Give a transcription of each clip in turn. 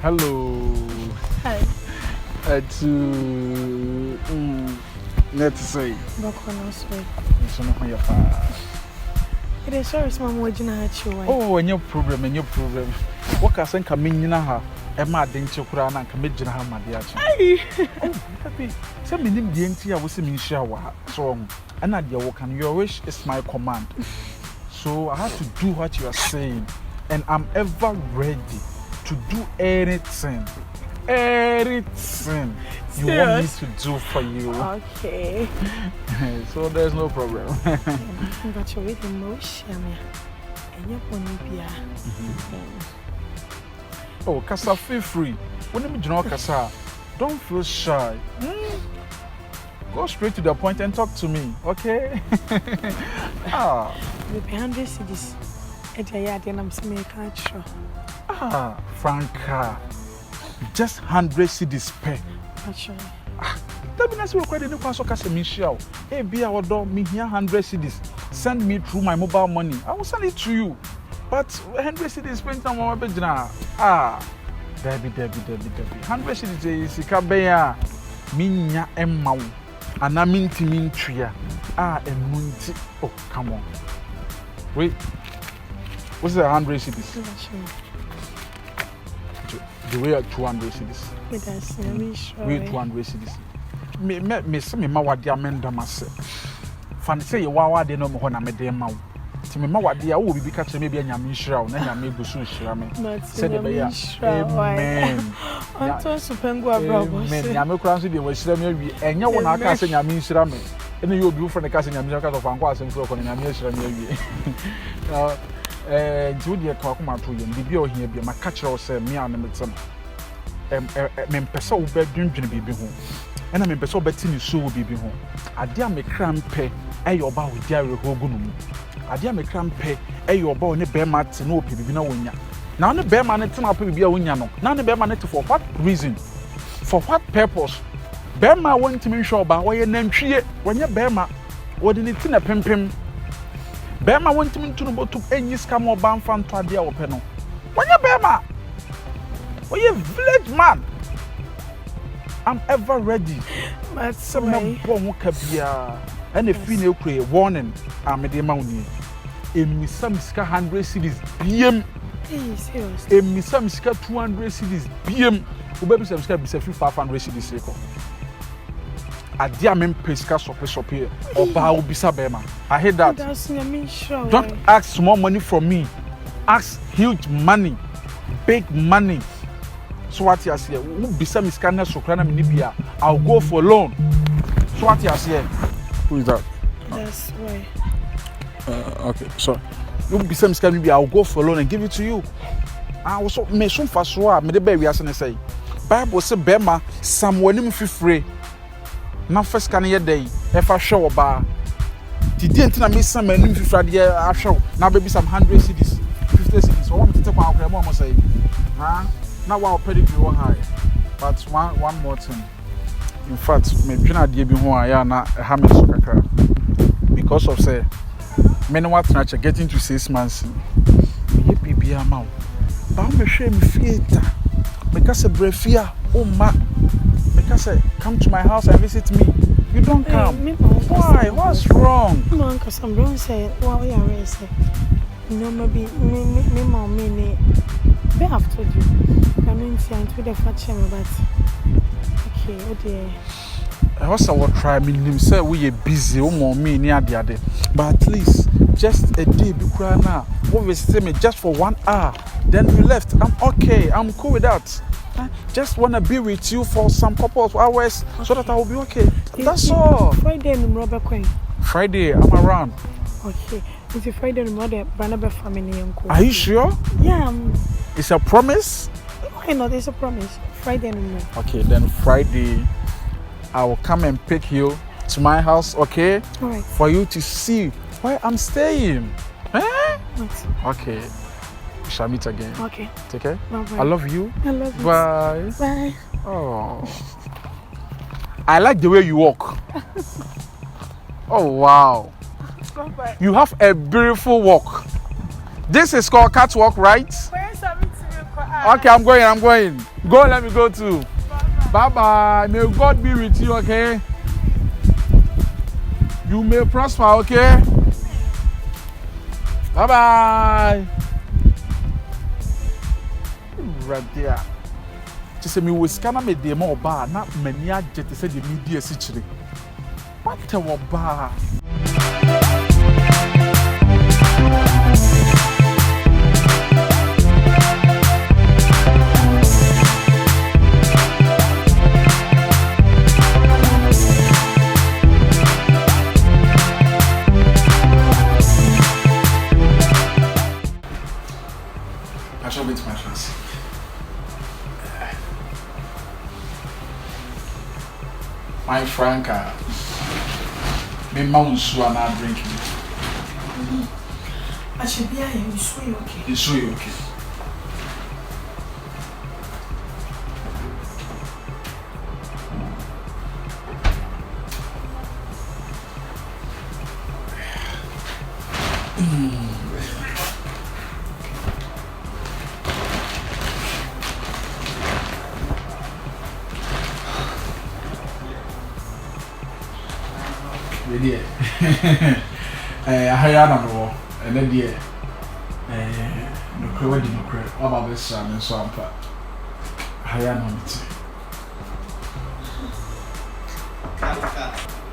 Hello. Hi. Let's say. So no your It is sorry, Mama. What you know? Oh, and your problem. What can say come in ha? Emma didn't you cry and come in ha, my dear. Happy. Some in the empty I was in shower. So, and I can your wish is my command. So I have to do what you are saying, and I'm ever ready to do anything you want me to do for you. Okay. So there's no problem. But you're with emotion. And you're going to be Oh, Kasa, feel free. When you know Kasa, don't feel shy. Go straight to the point and talk to me, okay? With 100 cities. And I'm saying, Franka. Just 100 cedis per. Actually. That means we're quite in the class of Casamishao. Hey, be our dog, me here 100 cedis. Send me through my mobile money. I will send it to you. But 100 cedis spent on my bed now. Debbie. 100 cedis is Ikabea. Minya Emma. And I mean to mean tria. And Munti. Oh, come on. Wait. What's the 100 cedis? The way at 200 cities. We 200 cities. Me say me ma wade amenda mase. Fan say you wawa de no mo na me de ma wo. Ti me ma wade a wo bibi ka kire me bia nyame nhira wo na nyame gusu nhira me. Say de be ya. Amen. Untold supengu abrobo. Amen. Nyame kura nso de wo nhira me awie. Enye wo na aka say nyame nhira me. Ene ye obi wo friend ka say nyame nhira ka so fanko asem so ko nyame nhira me awie. Judi ya kwa kuma to yen bibi o hia bi ma ka kire o se me an metem me mpesa wo ba dwendwene bibi ho ena me mpesa wo beti ni so wo bibi ho ade a me krampe eyo ba wo dia reho gu no mu ade a me krampe eyo ba wo ne be ma te no opi bibi na wonya na ne be ma ne te na opi bibi a wonya no na ne be ma ne te for what reason, for what purpose? Be ma want me sure ba wo ye nantwie wonye be ma wo de ne ti na pempem. Bema want me to know to any scam or ban fan to idea or penal. When you Bema, when you village man, I'm ever ready. But some bomb cabia and a female create warning. I'm a demon. In Miss Samska 100 cities, BM. In Miss Samska 200 cities, BM. Who baby subscribe is a few 500 cities. Adia men pesca sope or bow bisabema. I heard that. Don't ask small money from me. Ask huge money, big money. So what you say? Who bisa miskana sokrana minibia? I'll go for loan. So what you say? Who is that? That's why. Okay, sorry. Who bisa miskana minibia? I'll go for loan and give it to you. I also me some faswa me the baby as I say. Bible say bema somewhere nim free. Na first can ye day if I show ba the dent na me some nim fifra de a show na baby some 100 cedis 50 cedis so want to take kwa akra mo say na wa pedi bi wo high but one more thing, in fact me dwina de bi ho aya na ha me so kakra because of say me no what na getting to 6 months ye bibia ma ba me hwe me fieta me ka se brefia o ma say, come to my house and visit me. You don't come. Why? What's wrong? Mom, because I'm wrong. Say, what we are say. No, maybe me, mom, me. They have told you. I mean, see, I'm to the fashion, but okay, oh dear. I also try me. Say we are busy. Me near the other. But at least just a day be cry now. What we say me just for 1 hour. Then you left. I'm okay. I'm cool with that. Just want to be with you for some couple of hours so that I will be okay. That's all. Friday, I'm Robert Queen. Friday, I'm around. Okay. It's a Friday, I'm not a family. Are you sure? Yeah. It's a promise? Why not? It's a promise. Friday, I'm not. Okay, then Friday, I will come and pick you to my house, okay? All right. For you to see where I'm staying. Eh? Okay. We shall meet again. Okay. Take care. Bye-bye. I love you. I love you. Bye. Bye. Oh. I like the way you walk. Oh, wow. Bye-bye. You have a beautiful walk. This is called catwalk, right? Where's Okay, I'm going. Go, let me go too. Bye-bye. May God be with you, okay? You may prosper, okay? Bye-bye. Right there. Just say me was scanner me demo bar, not many jet to say the media situation. What a bar. I shall wait my chance. My Franka, me mounts who are not drinking. I should be here. You sure you okay? You sure you okay? Dear, I hear no, and then dear, no credit, no credit. All about this son and so on. I hear no meeting.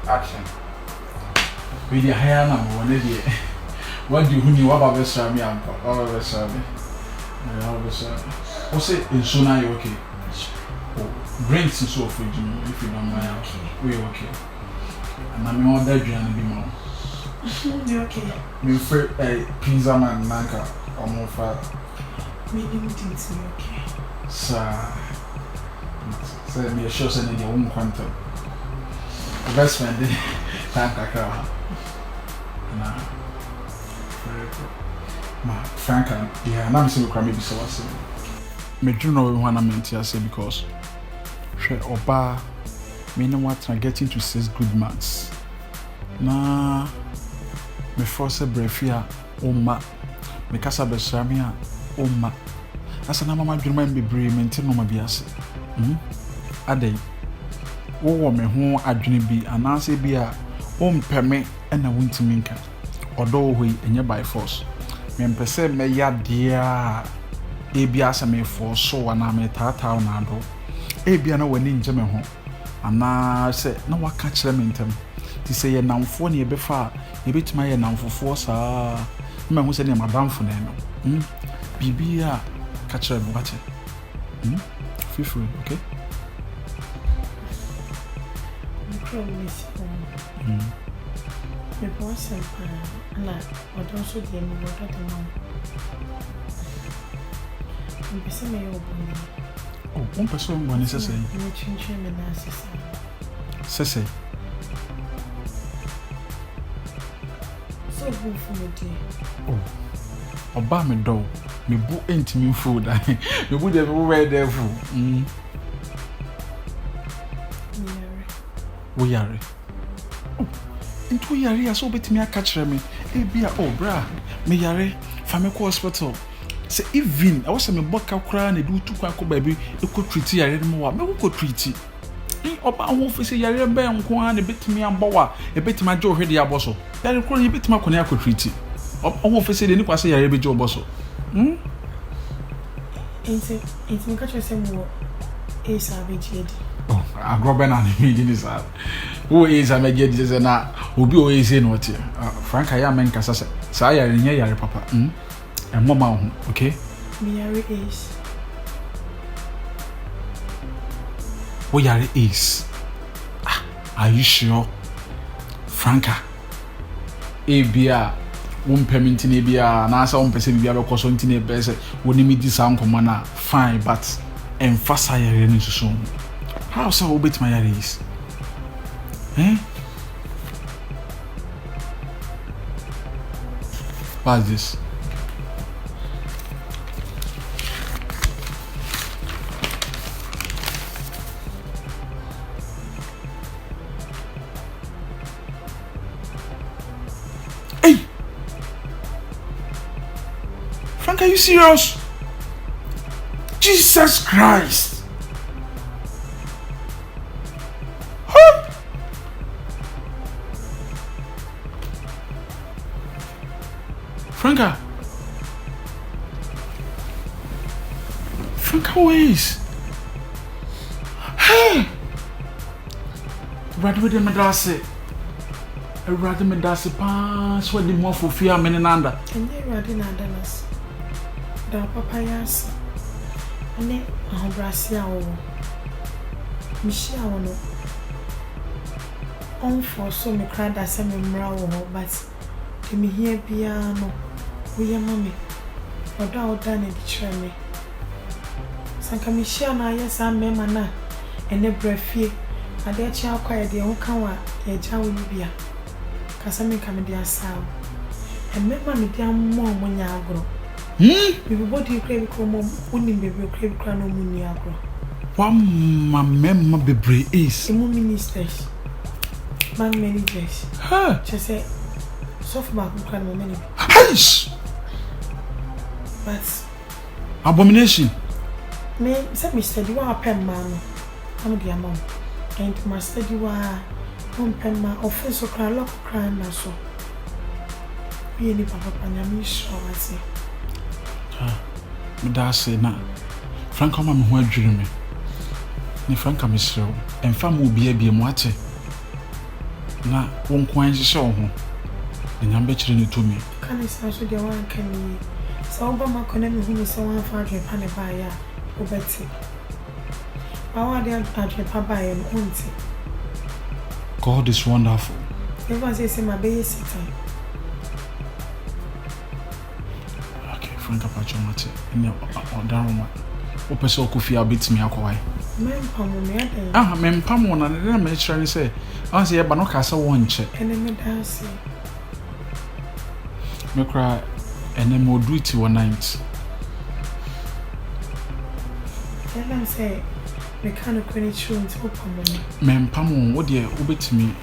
Action. We dear hear no one, dear. What do you know about this son? Me, I'm all of this son. All of this son. What's it in Suna? You okay? Drinks and so forth, if you don't mind. We okay. And I'm on that journey be more. You okay? Me for pizza man nanka or more for Me things you okay? Sir, say me a show sending your own quantum. Investment, thank you. Nah, ma Franka, yeah, I'm saying we maybe so what's it. Me do know when I'm in say because she oba. Me no want to get into 6 good marks. Na me force brefia oma me kasa besramia oma asa na mama dwuma me bebre me nti no ma biase adai wo me ho adwene bi anase bi a o mpeme na wontimi nka odo hoi enye by force me mpese me ya dia e bia asa me force so na me tata na ado e bia na wani nje me ho ana se na waka kire me ntem ti se ye namfo ne ye befa ye betima ye namfofo saa me hu se ne madamfo na no bibia ka kire me wache feel free, okay? Me boss and I don't show the end of the mom. You be saying me oh, one person one is say. You change me na Say. So good for me dear. Oh. Oba me do. Me bu intimi food. Me bu dey wear there food. We yare. Into yare so betimi aka kire me. E bia oh bra, me yare fa me ko hospital. Say even I was me boka kra na do tu kwa ko ba bi e ko treat yare no wa me ko treat. Oba ho fi say yare be nko ha na betimi ambo wa e betimi ajo hwede aboso. Yare kro ye betimi akone akọ treat. Oba ho fi say de ni kwa say yare be jo oboso. It's me catch say mo e savage. Oh, agrobe na me di this. Who is a major disease na obi o ese no tie. Franka ya men kasa sa yare nya yare papa. And mama ho, okay? Me yare is. Wo yare is. Are you sure? Franka. Ebia won permit ni bia na asa won pese bia be koso ntine be se woni mi di sa nkoma na fine but emphasize yare ni susu. How so obet my yare is? What's this? Hey! Frank, are you serious? Jesus Christ. Huh? Franka ways. Hey. Radwe medase. Radwe medase pa so di mo fofia me nanda. Enye radwe na danas. Da papa yas. Ane ahobrasia wo. Mishia wo no. On for so me cry da se me mra wo but me here bia no. Wo ye mame. Oda oda na di kire me. Sanka mishia na yes am me mana. Ene brafie. Ade chia akwa de ho kan wa ye gya wo bia. Kasa me ka me dia saw. Emema me dia mo nya agro. Bibi body crave kromo uni bebe crave krano mu ni agro. Wa memma bebre is. Emu ministers. Man managers. Ha. Just say soft back krano many. Hish. But Abomination. Me say me study wa pen man. Am dia mom. And my study wa pen man offense kra lock kra na so. We ni papa nyami show ase. Me da say na Franka ma me ho adwiri me. Ni Franka me srew. Emfa mo bia mu ate. Na won kwan hye wo ho. Enyam be kire ne to me. Kan isa so dia wan kan ni. So ba ma kone me hu ni so wan fa adwe pa ne ba ya. Obeti. Awa de adwe pa ba ya no unti. God is wonderful. Never say my baby sitting. Franka Pachomate, in your Daruma. Opus Okufia beats me aquai. Mempam, and then I may try to say, I say, but no castle one check. And then me dance. Me cry, and then more duty one night. Then I say, me can't quit chewing to open me. Mempam, what dear, obey me.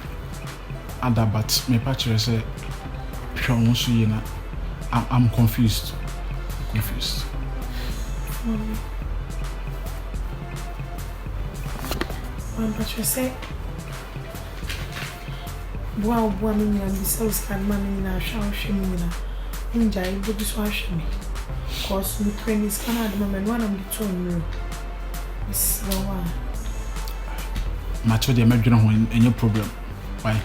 Ada, but me patcher say, I'm confused. But you say, wow, woman, and the souls can mammy in our shower shimmy. Injay, but this wash me. Cause me 20s can add moment one of the 2 Miss Lawa. Macho, the American any problem. Why?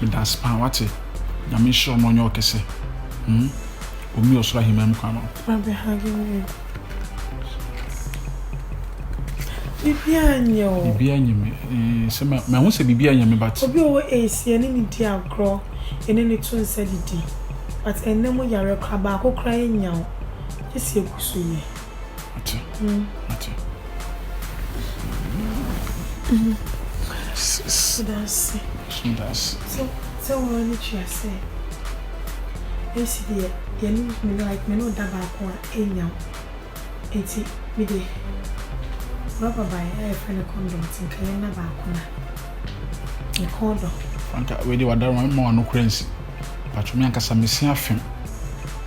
That's what's it? I'm sure on your case. Omi osura himem kwano. Babe hanging you. Bibia me. Se me hu se bibia nyame but. Obi o AC ene ni di agro, ene ni tun se didi. But ene mo yare kwa ba ko kra enyaw. Esi ekusu ye. Ate. That's. So when you say. Esi die ye me like me no da ba ko enyaw. Eti me de Baba by a friend condom in Kyinkyinaa ba ko na. E kodo. Franka we dey wadar ma mo no krensi. Patro me ankasa me sia afem.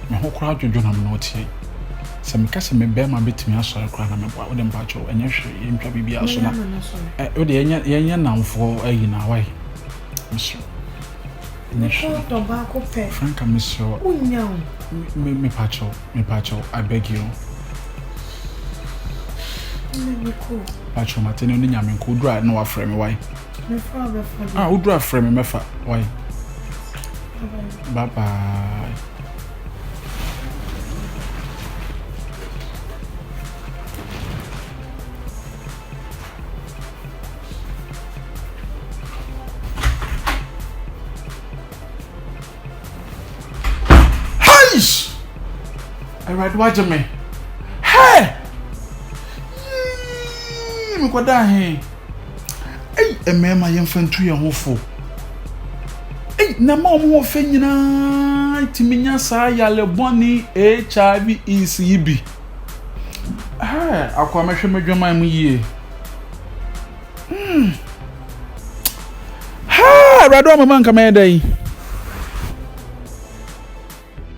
Me ho kra adwodwo na me no tie. Se me kasa me be ma betimi asore kra na me bo. Wo dem patro enye hwe ye ntwa bibia so na. Wo de yenye namfo ayi na wai. Miso. Kodo ba ko pe. Franka miso. Unyaw. Me patro, I beg you. Patro matene oni nyame nko dura na wa frame why? Me father. Udura frame mefa why? Bye bye. Heish! I read watch me. Hey! Me kwada he. Emema yemfantu ye hofo. Na ma omo fe nyina timinya sa yale boni HIV is yibi. Akwa mehwe medwaman mu yie. Rado mama nka me dai.